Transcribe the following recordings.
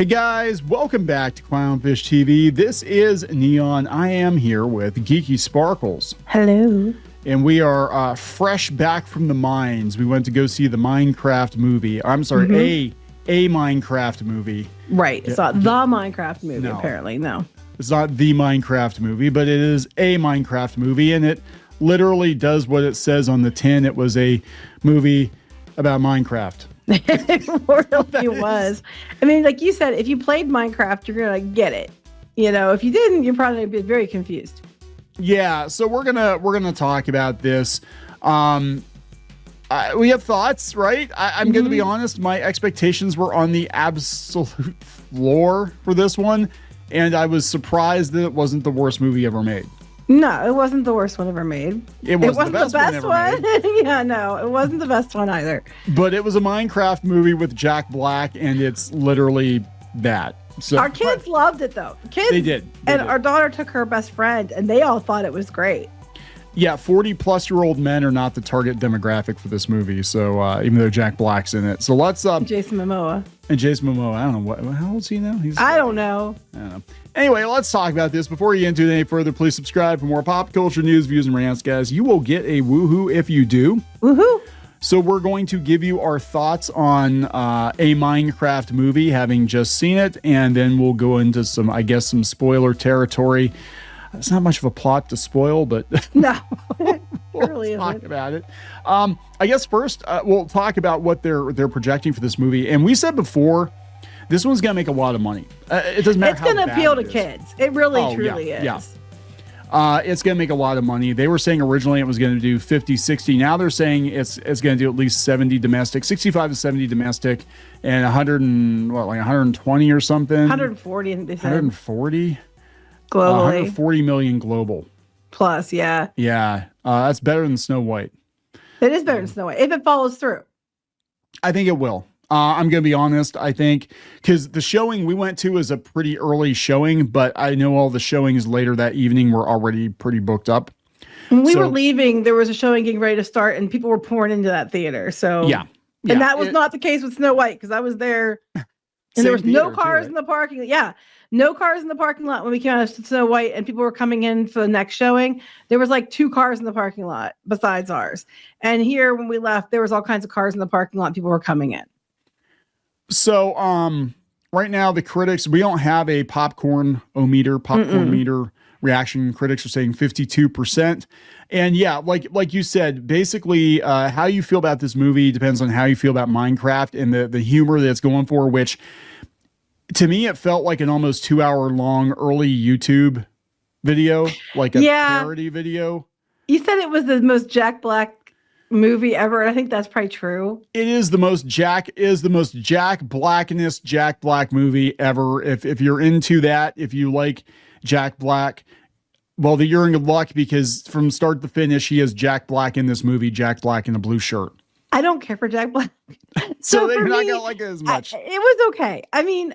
Hey guys, welcome back to Clownfish TV. This is Kneon. I am here with Geeky Sparkles. Hello. And we are fresh back from the mines. We went to go see the Minecraft movie. I'm sorry, a Minecraft movie. Right. It's not the Minecraft movie, No. apparently. No. It's not the Minecraft movie, but it is a Minecraft movie, and it literally does what it says on the tin. It was a movie about Minecraft. It really was. I mean, like you said, if you played Minecraft, you're going to get it. You know, if you didn't, you're probably going to be very confused. Yeah, so we're gonna talk about this. We have thoughts, right? I'm gonna be honest. My expectations were on the absolute floor for this one, and I was surprised that it wasn't the worst movie ever made. No, it wasn't the worst one ever made. It wasn't the best one ever made. Yeah, no, it wasn't the best one either. But it was a Minecraft movie with Jack Black, and it's literally that. So our kids loved it, though. Kids, they did. Our daughter took her best friend, and they all thought it was great. Yeah, 40-plus-year-old men are not the target demographic for this movie. So even though Jack Black's in it, so let's Jason Momoa. And Jason Momoa. I don't know how old is he now? I don't know. Anyway, let's talk about this. Before you get into it any further, please subscribe for more pop culture news, views, and rants, guys. You will get a woohoo if you do. Woohoo! So we're going to give you our thoughts on a Minecraft movie, having just seen it, and then we'll go into some, I guess, some spoiler territory. It's not much of a plot to spoil, but no, we'll really talk isn't. about it. I guess first we'll talk about what they're projecting for this movie. And we said before, this one's gonna make a lot of money. It doesn't matter. It's gonna appeal to kids. It really, truly is. Yeah. It's going to make a lot of money. They were saying originally it was going to do 50, 60. Now they're saying it's going to do at least 70 domestic, 65 to 70 domestic, and 120 or something. 140, I think they said. 140? Globally. 140 million global. Plus, yeah. Yeah. That's better than Snow White. It is better than Snow White, if it follows through. I think it will. I'm going to be honest, I think, because the showing we went to is a pretty early showing, but I know all the showings later that evening were already pretty booked up. When we were leaving, there was a showing getting ready to start, and people were pouring into that theater. So yeah. And that was not the case with Snow White, because I was there, and there was no cars in the parking lot. Yeah, no cars in the parking lot when we came out of Snow White, and people were coming in for the next showing. There was like 2 cars in the parking lot besides ours. And here, when we left, there was all kinds of cars in the parking lot. People were coming in. So, right now the critics, we don't have a popcorn meter reaction. Critics are saying 52%. And yeah, like you said, basically, how you feel about this movie depends on how you feel about Minecraft and the humor that it's going for, which to me, it felt like an almost 2-hour long early YouTube video, like a parody video. You said it was the most Jack Black movie ever, and I think that's probably true. It is the most Jack Blackness Jack Black movie ever. If you're into that, if you like Jack Black, well, you're in good luck, because from start to finish, he is Jack Black in this movie, Jack Black in a blue shirt. I don't care for Jack Black. so you're not gonna like it as much. It was okay. I mean,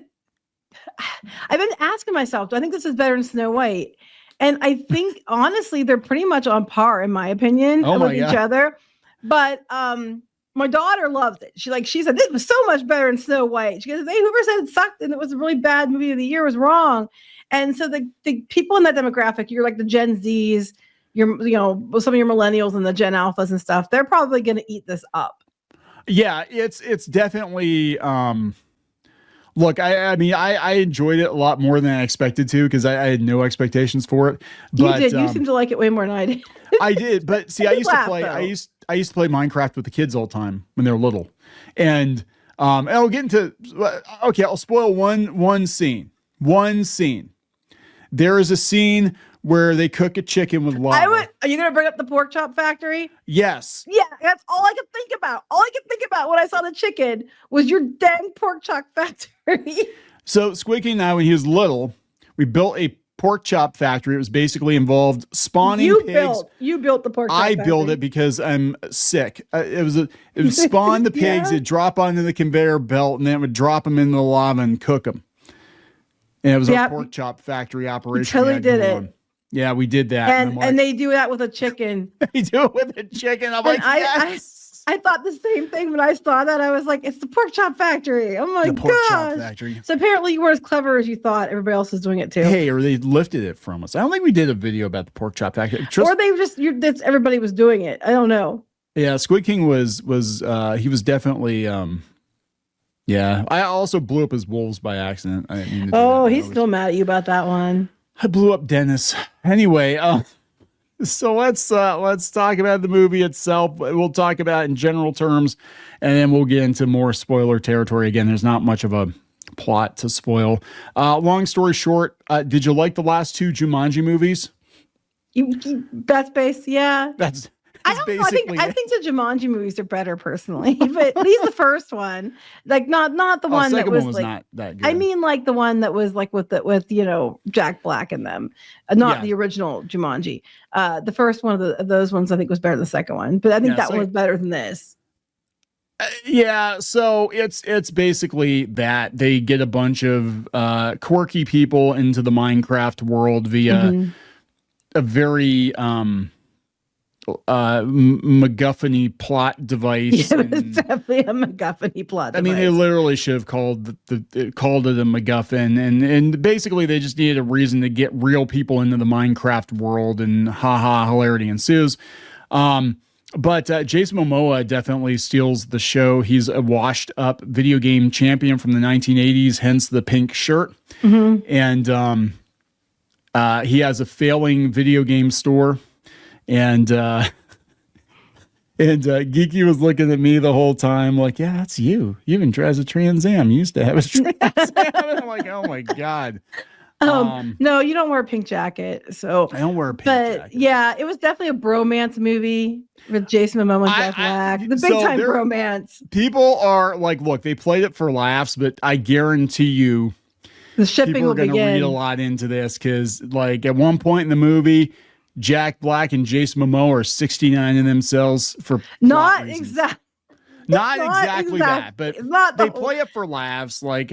I've been asking myself, do I think this is better than Snow White? And I think honestly, they're pretty much on par, in my opinion, with each other. But my daughter loved it. She said this was so much better than Snow White. She goes, whoever said it sucked and it was a really bad movie of the year was wrong. And so the people in that demographic, you're like the Gen Zs, some of your millennials and the Gen Alphas and stuff, they're probably going to eat this up. Yeah, it's definitely. Look, I mean, I enjoyed it a lot more than I expected to, because I had no expectations for it. But, you did. You seem to like it way more than I did. I did, but see, I used to play Minecraft with the kids all the time when they were little, and I'll get into. Okay, I'll spoil one scene. One scene. There is a scene where they cook a chicken with lava. Are you going to bring up the pork chop factory? Yes. Yeah, that's all I could think about. All I could think about when I saw the chicken was your dang pork chop factory. So Squeaky and I, when he was little, we built a pork chop factory. It was basically involved spawning pigs. You built the pork chop factory. I built it because I'm sick. It would spawn the pigs, it'd drop onto the conveyor belt, and then it would drop them into the lava and cook them. And it was a pork chop factory operation. You totally did it. Yeah, we did that. And they do that with a chicken. They do it with a chicken. I'm like, yes. I thought the same thing when I saw that. I was like, it's the pork chop factory. Oh my gosh. So apparently you were as clever as you thought. Everybody else is doing it too. Hey, or they lifted it from us. I don't think we did a video about the pork chop factory. Or they just everybody was doing it. I don't know. Yeah, Squid King was he was definitely yeah. I also blew up his wolves by accident. I didn't mean to do that. He's still mad at you about that one. I blew up Dennis. Anyway, so let's talk about the movie itself. We'll talk about it in general terms, and then we'll get into more spoiler territory. Again, there's not much of a plot to spoil. Long story short, did you like the last two Jumanji movies? That's based, yeah. I don't know. I think the Jumanji movies are better personally, but at least the first one, like not the one that was, like, not that good. I mean, like the one that was like with Jack Black in them, not the original Jumanji. The first one of those ones I think was better than the second one, but I think that one was better than this. Yeah, so it's basically that they get a bunch of quirky people into the Minecraft world via a very MacGuffin-y plot device. Yeah, it was definitely a MacGuffin-y plot device. I mean, they literally should have called it a MacGuffin, and basically they just needed a reason to get real people into the Minecraft world, and hilarity ensues. But Jason Momoa definitely steals the show. He's a washed-up video game champion from the 1980s, hence the pink shirt, and he has a failing video game store. And Geeky was looking at me the whole time like, yeah, that's you. You even drives a Trans Am. You used to have a Trans Am. I'm like, oh my God. No, you don't wear a pink jacket. So I don't wear a pink jacket. Yeah, it was definitely a bromance movie with Jason Momoa and Jack Black. The big time bromance. People are like, look, they played it for laughs, but I guarantee you the shipping people are going to read a lot into this, because like at one point in the movie, Jack Black and Jason Momoa are 69 in themselves for not exactly. Not exactly that, but they play it for laughs, like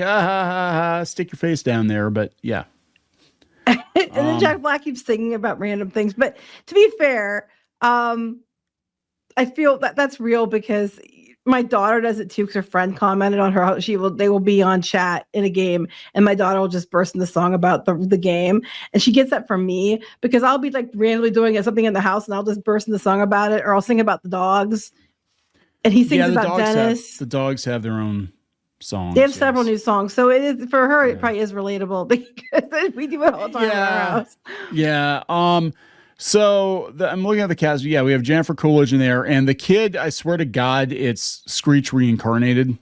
stick your face down there. But yeah. And then Jack Black keeps thinking about random things. But to be fair, I feel that that's real, because my daughter does it too, because her friend commented on her how they will be on chat in a game, and my daughter will just burst into song about the game, and she gets that from me, because I'll be like randomly doing something in the house and I'll just burst into song about it, or I'll sing about the dogs, and he sings about Dennis. The dogs have their own songs. They have several new songs, so it is for her. It probably is relatable, because we do it all the time in our house. Yeah. So I'm looking at the cast. Yeah, we have Jennifer Coolidge in there, and the kid, I swear to God, it's Screech reincarnated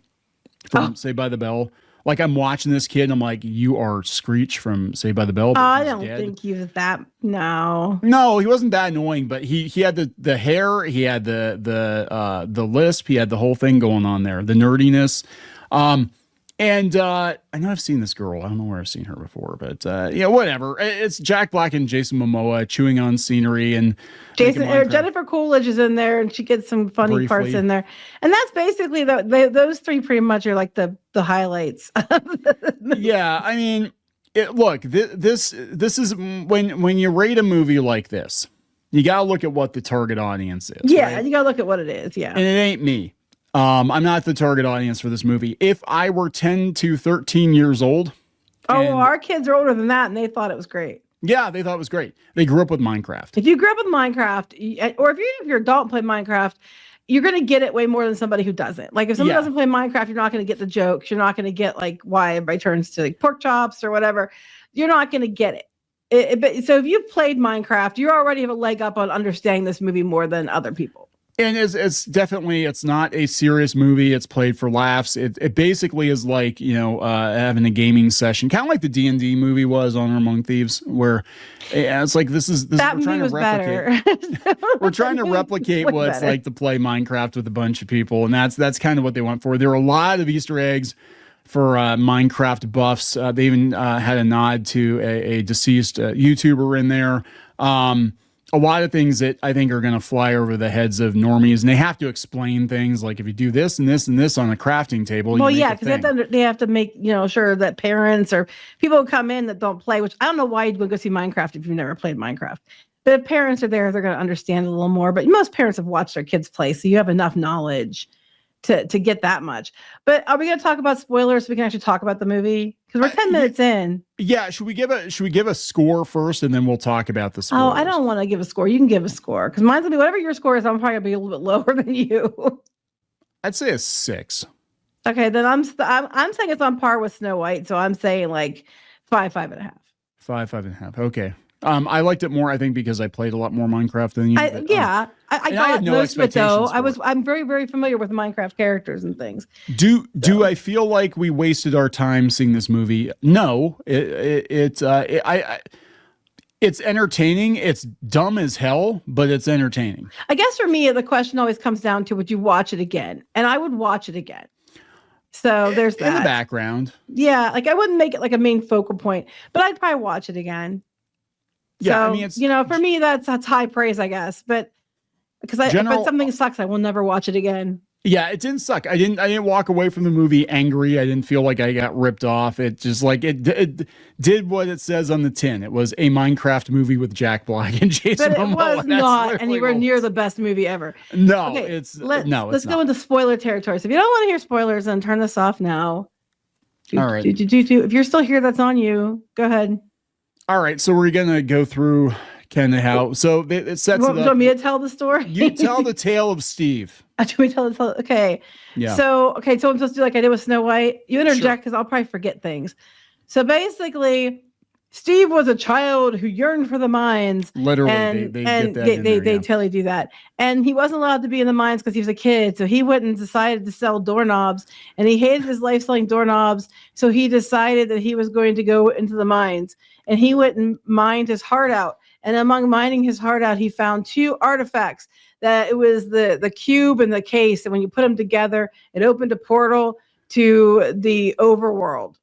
from Saved by the Bell. Like, I'm watching this kid and I'm like, you are Screech from Saved by the Bell. I don't think he was that. No, he wasn't that annoying, but he had the hair, he had the lisp, he had the whole thing going on there, the nerdiness. And I know I've seen this girl. I don't know where I've seen her before, but whatever. It's Jack Black and Jason Momoa chewing on scenery, and Jennifer Coolidge is in there, and she gets some funny parts in there. And that's basically those three pretty much are like the highlights. Yeah, I mean, look, this is when you rate a movie like this, you gotta look at what the target audience is. Yeah, right? You gotta look at what it is. Yeah, and it ain't me. I'm not the target audience for this movie. If I were 10 to 13 years old. Our kids are older than that, and they thought it was great. Yeah, they thought it was great. They grew up with Minecraft. If you grew up with Minecraft, or if you're an adult and play Minecraft, you're going to get it way more than somebody who doesn't. Like, if someone doesn't play Minecraft, you're not going to get the jokes. You're not going to get, like, why everybody turns to, like, pork chops or whatever. You're not going to get it. So if you've played Minecraft, you already have a leg up on understanding this movie more than other people. And it's definitely, it's not a serious movie. It's played for laughs. It basically is like, having a gaming session, kind of like the D&D movie was, Honor Among Thieves, where it's like, this that we're trying to replicate. We're trying to replicate what it's like to play Minecraft with a bunch of people. And that's kind of what they went for. There are a lot of Easter eggs for Minecraft buffs. They even had a nod to a deceased YouTuber in there. A lot of things that I think are going to fly over the heads of normies, and they have to explain things like, if you do this and this and this on a crafting table. Well, yeah, because they have to make sure that parents or people who come in that don't play, which I don't know why you'd go see Minecraft if you've never played Minecraft. But if parents are there, they're going to understand a little more. But most parents have watched their kids play, so you have enough knowledge to get that much. But are we going to talk about spoilers so we can actually talk about the movie? Because we're 10 minutes in. Yeah, should we give a score first, and then we'll talk about the spoilers? Oh, I don't want to give a score. You can give a score because mine's gonna be whatever your score is. I'm probably gonna be a little bit lower than you. I'd say a 6. Okay, then I'm saying it's on par with Snow White, so I'm saying like 5.5. 5.5. Okay. I liked it more, I think, because I played a lot more Minecraft than you. I got no most of it though. expectations I'm very, very familiar with Minecraft characters and things. Do I feel like we wasted our time seeing this movie? No. It's entertaining. It's dumb as hell, but it's entertaining. I guess for me, the question always comes down to, would you watch it again? And I would watch it again. So there's that. In the background. Yeah, like I wouldn't make it like a main focal point, but I'd probably watch it again. Yeah, so, I mean, it's, for me, that's high praise, I guess. But because if something sucks, I will never watch it again. Yeah, it didn't suck. I didn't walk away from the movie angry. I didn't feel like I got ripped off. It just like it did what it says on the tin. It was a Minecraft movie with Jack Black and Jason Momoa. But it was not anywhere near the best movie ever. No, okay, let's go into spoiler territory. So if you don't want to hear spoilers, then turn this off now. All right. If you're still here, that's on you. Go ahead. All right, so we're gonna go through kind of how. So it sets it up. Do you want me to tell the story? You tell the tale of Steve. Do we tell the Okay. Yeah. So I'm supposed to do like I did with Snow White. You interject because I'll probably forget things. So basically, Steve was a child who yearned for the mines. Literally, and they totally do that. And he wasn't allowed to be in the mines because he was a kid. So he went and decided to sell doorknobs. And he hated his life selling doorknobs. So he decided that he was going to go into the mines. And he went and mined his heart out. And among mining his heart out, he found 2 artifacts. That it was the cube and the case. And when you put them together, it opened a portal to the overworld.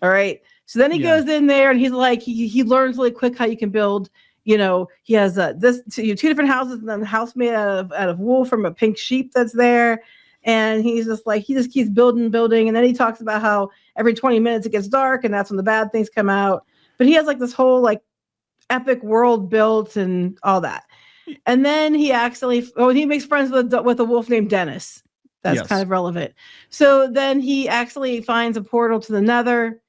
All right. So then he goes in there and he's like, he learns really quick how you can build, he has 2 different houses and then a house made out of wool from a pink sheep that's there. And he's just like, he just keeps building. And then he talks about how every 20 minutes it gets dark and that's when the bad things come out. But he has like this whole like epic world built and all that. And then he makes friends with a wolf named Dennis. That's kind of relevant. So then he actually finds a portal to the Nether.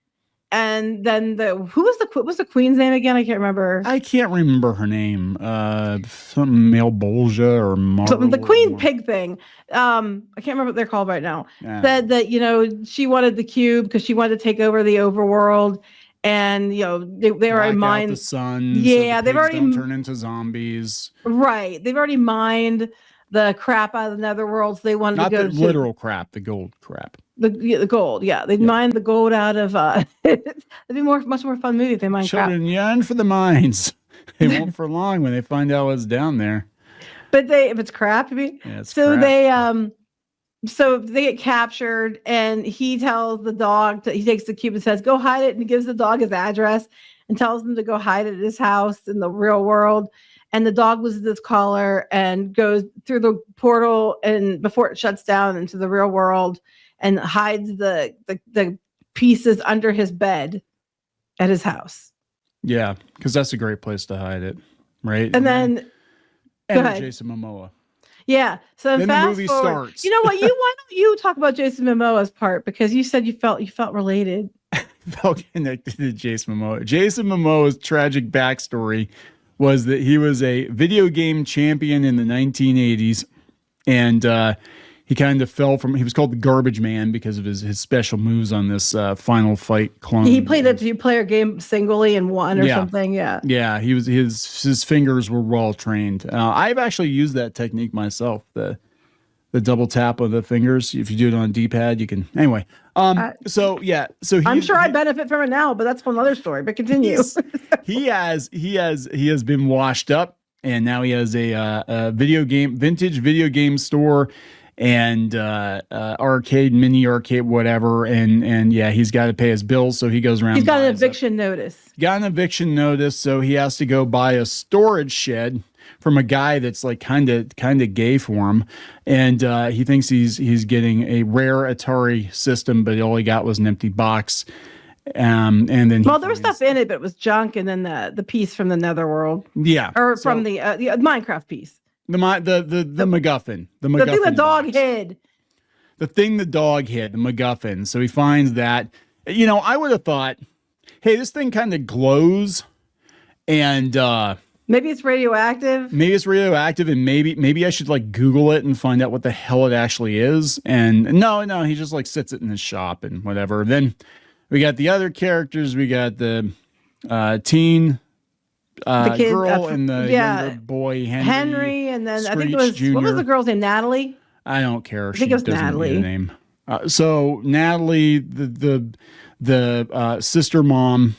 And then what's the queen's name again? I can't remember. I can't remember her name. Something Malbolgia or Marvel. The queen pig thing. I can't remember what they're called right now. Said that she wanted the cube because she wanted to take over the overworld. And they already mined the sun. Yeah, so they've already don't turn into zombies. Right, they've already mined the crap out of the netherworld. So they wanted not to go the literal crap, the gold crap. The gold, yeah. They mined the gold out of. It'd be much more fun movie if they mined crap. Children yearn for the mines. They won't for long when they find out what's down there. But if it's crap, I mean, so they get captured, and he tells the dog he takes the cube and says, "Go hide it," and he gives the dog his address and tells them to go hide it at his house in the real world. And the dog loses its collar and goes through the portal and before it shuts down into the real world and hides the pieces under his bed at his house. Yeah, because that's a great place to hide it, right? And then go ahead. Jason Momoa. Yeah. So then fast the movie forward, starts. You know what? Why don't you talk about Jason Momoa's part, because you said you felt related. Felt connected to Jason Momoa. Jason Momoa's tragic backstory was that he was a video game champion in the 1980s, and he kind of fell from. He was called the Garbage Man because of his special moves on this Final Fight clone. He played a two-player game singly and won or something. Yeah. Yeah. He was his fingers were well trained. I've actually used that technique myself. The double tap of the fingers. If you do it on a D-pad, you can. Anyway. So I'm sure I benefit from it now, but that's one other story. But continue. He has been washed up, and now he has a vintage video game store and arcade, mini arcade, whatever. And he's got to pay his bills, so he goes around. He's got an eviction notice. Got an eviction notice, so he has to go buy a storage shed from a guy that's like kind of gay for him, and he thinks he's getting a rare Atari system, but all he got was an empty box. And then there was stuff in it, but it was junk, and then the piece from the Netherworld. Yeah. Or from the Minecraft piece. The MacGuffin. The MacGuffin. The thing the dog hid. The thing the dog hid, the MacGuffin. So he finds that. You know, I would have thought, hey, this thing kind of glows, and maybe it's radioactive. Maybe it's radioactive, and maybe I should like Google it and find out what the hell it actually is. And no, he just like sits it in his shop and whatever. Then we got the other characters. We got the teen the kid, girl and the younger boy, Henry, and then Screech I think it was Jr. What was the girl's name? Natalie. I don't care. I think it was Natalie. Name. So Natalie, the sister mom,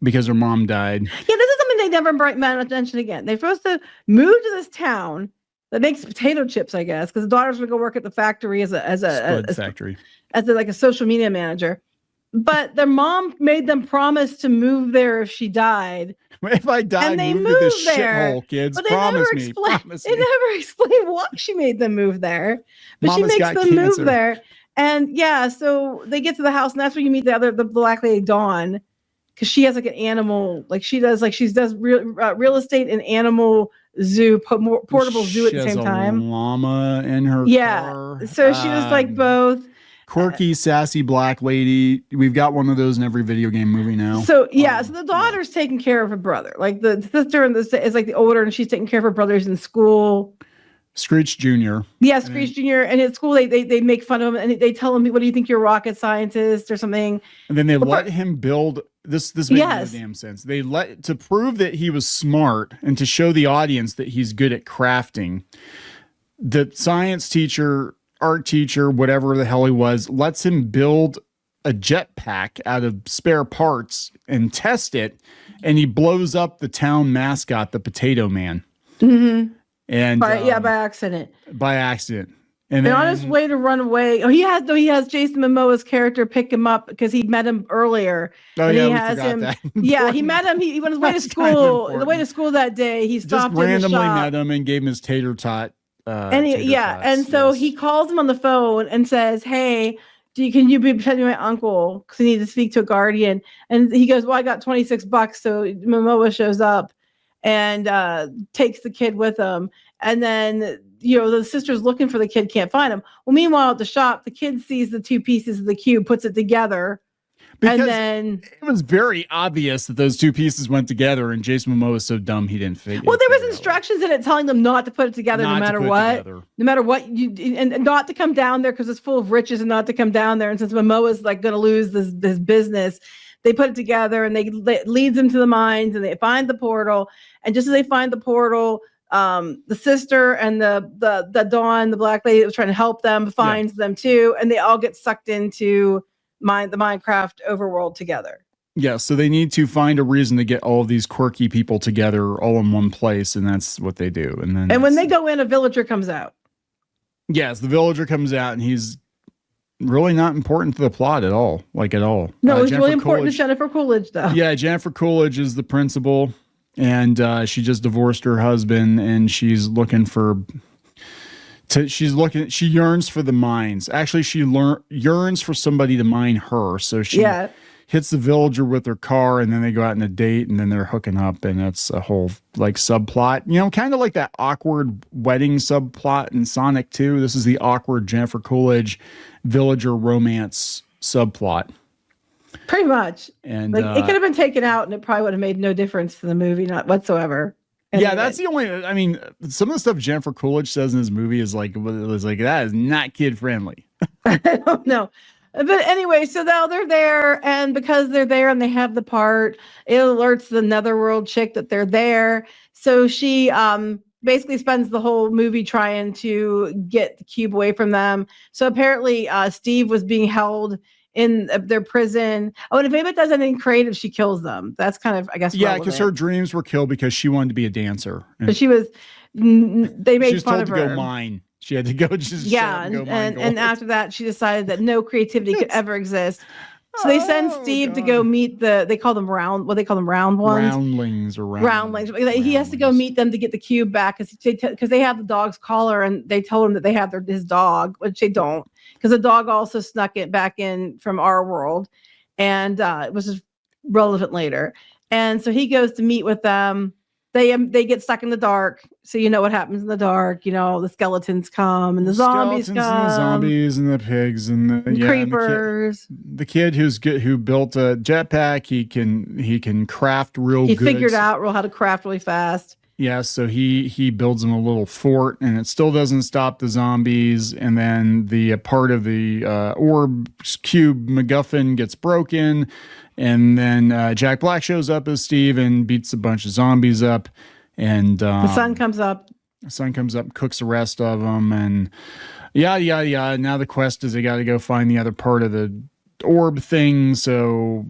because her mom died. Yeah, this is something they never mentioned again. They're supposed to move to this town that makes potato chips, I guess, because the daughter's gonna go work at the factory as a factory as like a social media manager. But their mom made them promise to move there if she died. If I die, and they move moved to this there. shithole, kids. But Promise me. They never explained why she made them move there. But Mama's she makes them cancer. move there. And yeah, so they get to the house, and that's where you meet the black lady Dawn, because she has like an animal, like she does real estate and animal zoo, portable zoo at the same time. She has a llama in her car. So she was like both. Quirky, sassy black lady. We've got one of those in every video game movie now. So so the daughter's taking care of her brother. Like the sister is like the older, and she's taking care of her brothers in school. Screech Jr. Yeah, Screech Jr. And at school they make fun of him, and they tell him, "What do you think you're a rocket scientist or something?" And then they let him build this. This makes no damn sense. They to prove that he was smart and to show the audience that he's good at crafting. The science teacher, art teacher, whatever the hell he was, lets him build a jetpack out of spare parts and test it, and he blows up the town mascot, the Potato Man. Mm-hmm. And by accident. By accident. And on his way to run away, he has Jason Momoa's character pick him up because he met him earlier. Oh, and yeah, he has him. That. Yeah, he met him. He went his way to school. The way to school that day, he stopped just randomly in the shop. met him and gave him his tater tot. And so he calls him on the phone and says, "Hey, can you be pretending my uncle? Because I need to speak to a guardian." And he goes, "Well, I got $26." So Momoa shows up and takes the kid with him. And then, the sister's looking for the kid, can't find him. Well, meanwhile, at the shop, the kid sees the two pieces of the cube, puts it together. Because and then it was very obvious that those two pieces went together, and Jason Momoa was so dumb he didn't figure. Well, there was instructions in it telling them not to put it together, no matter what. No matter what and not to come down there because it's full of riches, and not to come down there. And since Momoa's like going to lose this business, they put it together, and it leads them to the mines, and they find the portal. And just as they find the portal, the sister and the Dawn, the black lady that was trying to help them, finds them too, and they all get sucked into the Minecraft overworld together. Yeah, so they need to find a reason to get all of these quirky people together all in one place, and that's what they do. And when they go in, a villager comes out. Yes, the villager comes out, and he's really not important to the plot at all, No, it's really important to Jennifer Coolidge, though. Yeah, Jennifer Coolidge is the principal, and she just divorced her husband, and she's looking for... she yearns for the mines. Actually, she yearns for somebody to mine her. So she hits the villager with her car, and then they go out on a date, and then they're hooking up, and it's a whole like subplot. Kind of like that awkward wedding subplot in Sonic 2. This is the awkward Jennifer Coolidge villager romance subplot. Pretty much. And it could have been taken out, and it probably would have made no difference to the movie, not whatsoever. Anyway. Yeah, that's the only. I mean, some of the stuff Jennifer Coolidge says in this movie is like that is not kid friendly. I don't know, but anyway, so now they're there, and because they're there and they have the part, it alerts the Netherworld chick that they're there. So she basically spends the whole movie trying to get the cube away from them. So apparently, Steve was being held in their prison. Oh, and if anybody does anything creative, she kills them. That's kind of, I guess. Yeah, because her dreams were killed because she wanted to be a dancer. But she was. They made she was fun told of to her. Go mine. She had to go just and after that, she decided that no creativity could ever exist. So they send Steve to go meet they call them round ones. Roundlings. He has to go meet them to get the cube back because they have the dog's collar, and they told him that they have his dog, which they don't, because the dog also snuck it back in from our world. and it was just relevant later. And so he goes to meet with them. They get stuck in the dark, so you know what happens in the dark. You know, the skeletons come and the zombies come, and the zombies and the pigs and the creepers. And the kid who built a jetpack, he can craft real. He figured out how to craft really fast. Yeah, so he builds them a little fort, and it still doesn't stop the zombies. And then the part of the orb cube MacGuffin gets broken, and then Jack Black shows up as Steve and beats a bunch of zombies up. And the sun comes up. The sun comes up, cooks the rest of them, and yeah. Now the quest is they got to go find the other part of the orb thing. So,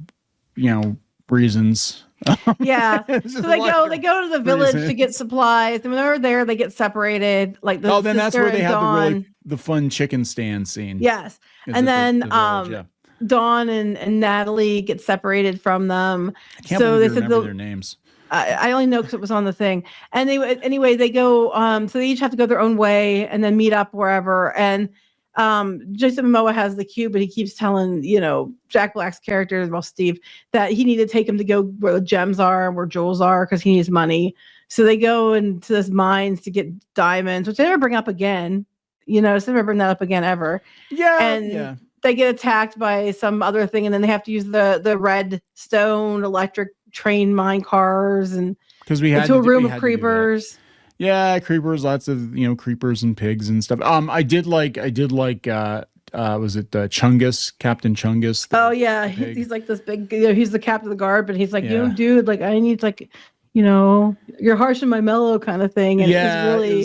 reasons. Yeah, so they go to the village to get supplies, and when they're there, they get separated. Like then that's where they have the fun chicken stand scene. Yes, and then Dawn and Natalie get separated from them. I can't believe they remember their names. I only know because it was on the thing. And anyway, they go. So they each have to go their own way and then meet up wherever. And Jason Momoa has the cube, but he keeps telling Jack Black's character, well, Steve, that he needed to take him to go where the gems are and where jewels are because he needs money. So they go into this mines to get diamonds, which they never bring up again. So they never bring that up again ever. Yeah, and they get attacked by some other thing, and then they have to use the redstone electric train mine cars and because we had into a room of creepers. Yeah, creepers, lots of creepers and pigs and stuff. I did like was it Chungus, Captain Chungus? Oh yeah, he's like this big. He's the captain of the guard, but he's like, dude, like I need you're harsh and my mellow kind of thing, and it's really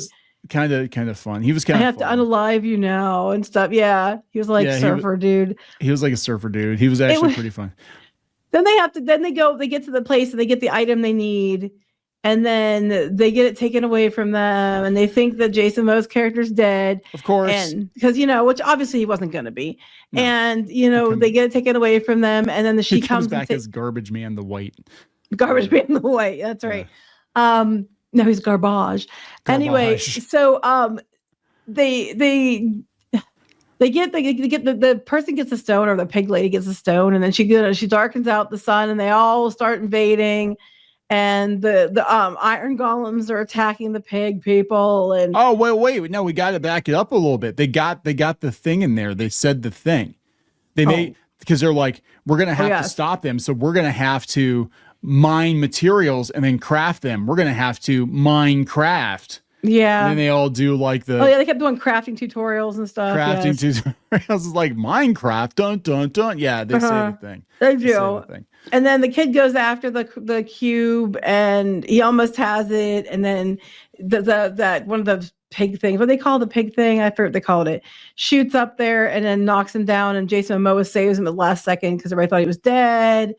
kind of fun. He was kind of. I have to unalive you now and stuff. Yeah, he was like surfer dude. He was like a surfer dude. He was actually pretty fun. Then they get to the place and they get the item they need. And then they get it taken away from them, and they think that Jason Momoa's character's dead. Of course. And because, which obviously he wasn't going to be. No. And, they get it taken away from them, and then she comes back as Garbage Man the White. Garbage Man the White, that's right. No, he's garbage. Anyway, so they get the person gets a stone, or the pig lady gets a stone, and then she darkens out the sun, and they all start invading. And the iron golems are attacking the pig people. And wait, no, we got to back it up a little bit. They got the thing in there. They said the thing. They made because they're like, we're gonna have to stop them, so we're gonna have to mine materials and then craft them. We're gonna have to mine craft. Yeah. And then they all do like the. Oh yeah, they kept doing crafting tutorials and stuff. Tutorials is like Minecraft. Dun dun dun. Yeah, they say the thing. They do. And then the kid goes after the cube, and he almost has it. And then that one of the pig things, what they call the pig thing, I forget what they called it, shoots up there and then knocks him down. And Jason Momoa saves him at the last second because everybody thought he was dead.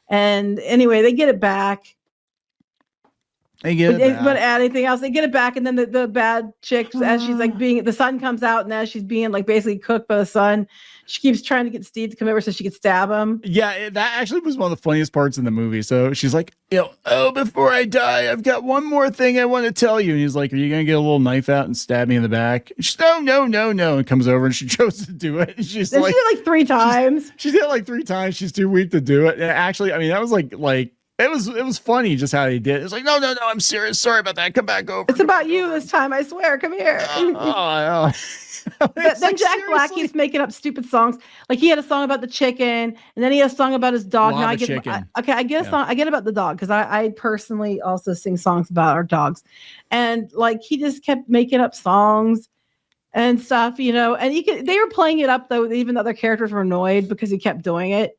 And anyway, they get it back. They get it back. But add anything else, they get it back, and then the bad chick, as she's like the sun comes out, and as she's being like basically cooked by the sun, she keeps trying to get Steve to come over so she could stab him. Yeah, that actually was one of the funniest parts in the movie. So she's like, before I die, I've got one more thing I want to tell you. And he's like, are you gonna get a little knife out and stab me in the back? And she's no, and comes over and she chose to do it. And she did it like 3 times. She did it like 3 times. She's too weak to do it. And actually, I mean, that was like. It was funny just how he did it. It's like, no, I'm serious. Sorry about that. Come back over. It's about you this time. I swear. Come here. Then Jack Black keeps making up stupid songs. Like he had a song about the chicken, and then he had a song about his dog. Now I get a song. I get about the dog because I personally also sing songs about our dogs, and like he just kept making up songs and stuff, And they were playing it up though. Even the other characters were annoyed because he kept doing it.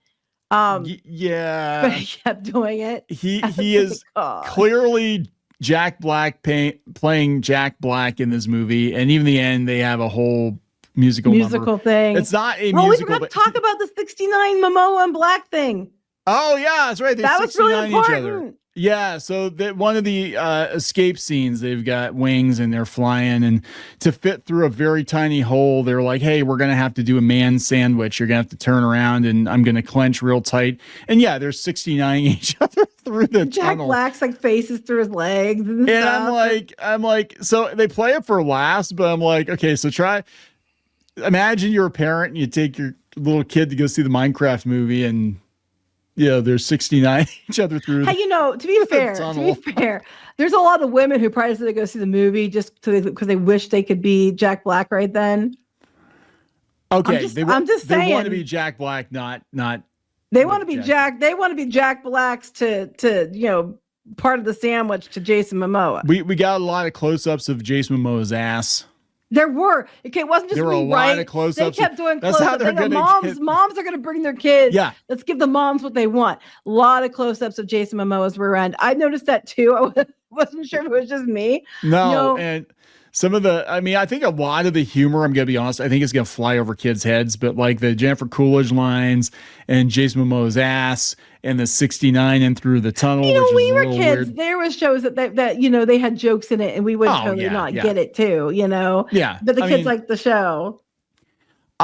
But he kept doing it. He is clearly Jack Black playing Jack Black in this movie, and even the end they have a whole musical thing. It's not a musical. We forgot to talk about the '69 Momoa and Black thing. Oh yeah, that's right. That was really important. Yeah, so one of the escape scenes, they've got wings and they're flying, and to fit through a very tiny hole, they're like, hey, we're going to have to do a man sandwich. You're going to have to turn around, and I'm going to clench real tight. And yeah, they're 69 each other through the tunnel. Jack Black's like faces through his legs. And I'm like, so they play it for laughs, but I'm like, okay, so imagine you're a parent and you take your little kid to go see the Minecraft movie, and Yeah, they're 69 each other through. Hey, to be fair, there's a lot of women who probably decided to go see the movie just because they wish they could be Jack Black right then. Okay, I'm just saying they want to be Jack Black, not. They want to be Jack. They want to be Jack Black's to part of the sandwich to Jason Momoa. We got a lot of close-ups of Jason Momoa's ass. There were. Okay, it wasn't just there were a lot of close-ups. They kept doing close-ups. Moms are going to bring their kids. Yeah. Let's give the moms what they want. A lot of close-ups of Jason Momoa's rear end. I noticed that too. I wasn't sure if it was just me. No, and some of I think a lot of the humor, I'm going to be honest, I think it's going to fly over kids' heads, but like the Jennifer Coolidge lines and Jason Momoa's ass and the 69 and through the tunnel. We were kids. Weird. There was shows that they had jokes in it and we would get it too, Yeah. But the kids liked the show.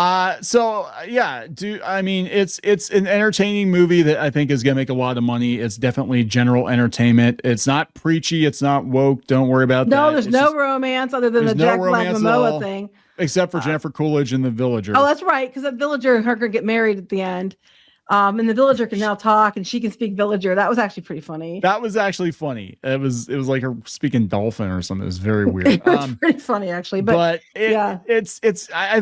It's an entertaining movie that I think is going to make a lot of money. It's definitely general entertainment. It's not preachy. It's not woke. Don't worry about that. No, there's no romance other than the Jack Black Momoa thing. Except for Jennifer Coolidge and the Villager. Oh, that's right. Because the Villager and her could get married at the end. And the Villager can now talk and she can speak Villager. That was actually pretty funny. That was actually funny. It was like her speaking dolphin or something. It was very weird. It was pretty funny actually. But I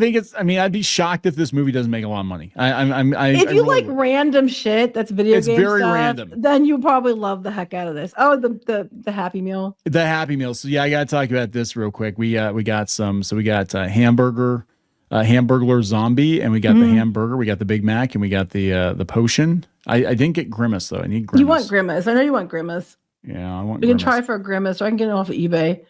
think I'd be shocked if this movie doesn't make a lot of money. If you like random shit that's video game very stuff, random. Then you probably love the heck out of this. Oh, the Happy Meal. The Happy Meal. So yeah, I gotta talk about this real quick. We got Hamburglar Zombie, and we got the hamburger, we got the Big Mac, and we got the potion. I didn't get Grimace though. I need Grimace. You want Grimace? I know you want Grimace. Yeah, I want. We can try for a Grimace, or I can get it off of eBay.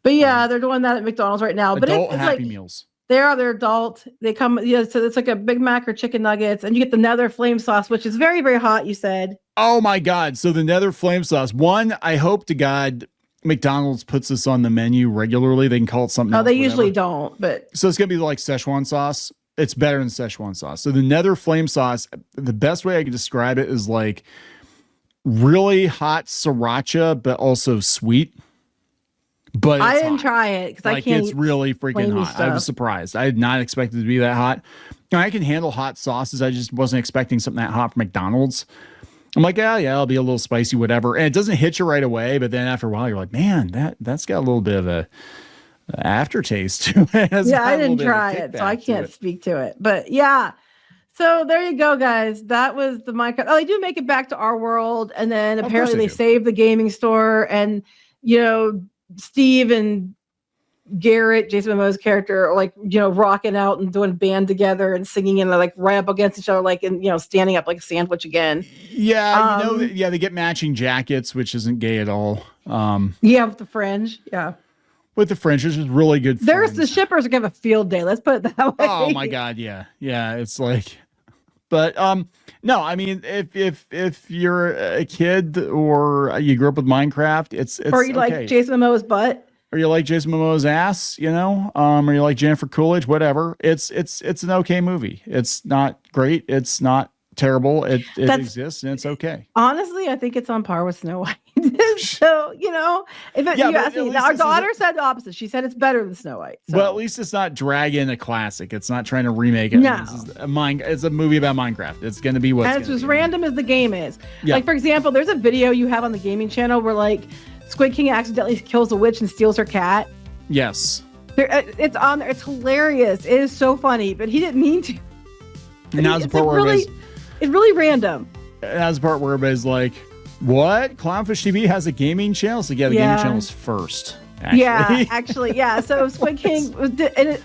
But yeah, they're doing that at McDonald's right now. But it's Happy like Meals. They're adult. They come, so it's like a Big Mac or chicken nuggets, and you get the Nether flame sauce, which is very, very hot. You said. Oh my God! So the Nether flame sauce. One, I hope to God McDonald's puts this on the menu regularly. They can call it something. No, they usually don't. But so it's gonna be like Szechuan sauce. It's better than Szechuan sauce. So the Nether flame sauce. The best way I can describe it is like really hot sriracha, but also sweet. But I didn't try it because I can't. It's really freaking hot. Stuff. I was surprised. I did not expect it to be that hot. I can handle hot sauces. I just wasn't expecting something that hot from McDonald's. I'm like, yeah, it'll be a little spicy, whatever. And it doesn't hit you right away, but then after a while, you're like, man, that's got a little bit of a aftertaste to it. Yeah, I didn't try it, so I can't speak to it. But yeah, so there you go, guys. That was the Minecraft. Oh, they do make it back to our world, and then apparently they saved the gaming store, and Steve and Garrett, Jason Momoa's character, are like, rocking out and doing band together and singing and like right up against each other, like, and standing up like a sandwich again. Yeah, they get matching jackets, which isn't gay at all. Yeah, with the fringe. Yeah. With the fringe, which is really good. The shippers are gonna have a field day. Let's put it that way. Oh my God, yeah. It's like, but no, I mean, if you're a kid or you grew up with Minecraft, it's or you like Jason Momoa's butt. Or you like Jason Momoa's ass, or you like Jennifer Coolidge, whatever. It's an okay movie. It's not great. It's not terrible. It exists and it's okay. Honestly, I think it's on par with Snow White. So, you ask me, our daughter said the opposite. She said it's better than Snow White. So. Well, at least it's not dragging a classic. It's not trying to remake it. No. It's a movie about Minecraft. It's going to be and it's as random as the game is. Yeah. Like, for example, there's a video you have on the gaming channel where like Squid King accidentally kills a witch and steals her cat. Yes. It's on there. It's hilarious. It is so funny, but he didn't mean to. And now's the part where it's really random. And that's the part where everybody's like, what? Clownfish TV has a gaming channel? So the gaming channel is first. Actually. Yeah. So Squid King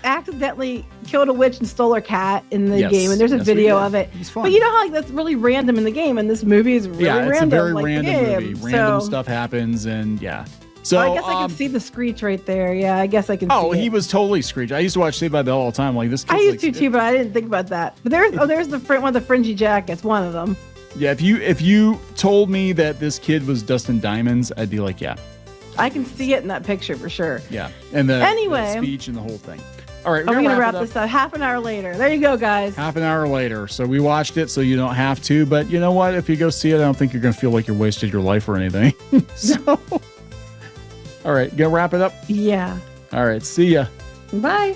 accidentally killed a witch and stole her cat in the game, and there's a video of it. But you know how that's really random in the game, and this movie is really random. It's a very random movie. Random stuff happens, and So I guess I can see the Screech right there. Yeah, I guess I can. Oh, he was totally Screech. I used to watch Saved by the Bell all the time. Like this. I used to too, but I didn't think about that. But there's one of the fringy jackets. One of them. Yeah, if you told me that this kid was Dustin Diamonds, I'd be like, yeah. I can see it in that picture for sure. Yeah, and the speech and the whole thing. All right, we're gonna wrap this up. Half an hour later. There you go, guys. Half an hour later. So we watched it, so you don't have to. But you know what? If you go see it, I don't think you're gonna feel like you're wasted your life or anything. So, all right, go wrap it up. Yeah. All right, see ya. Bye.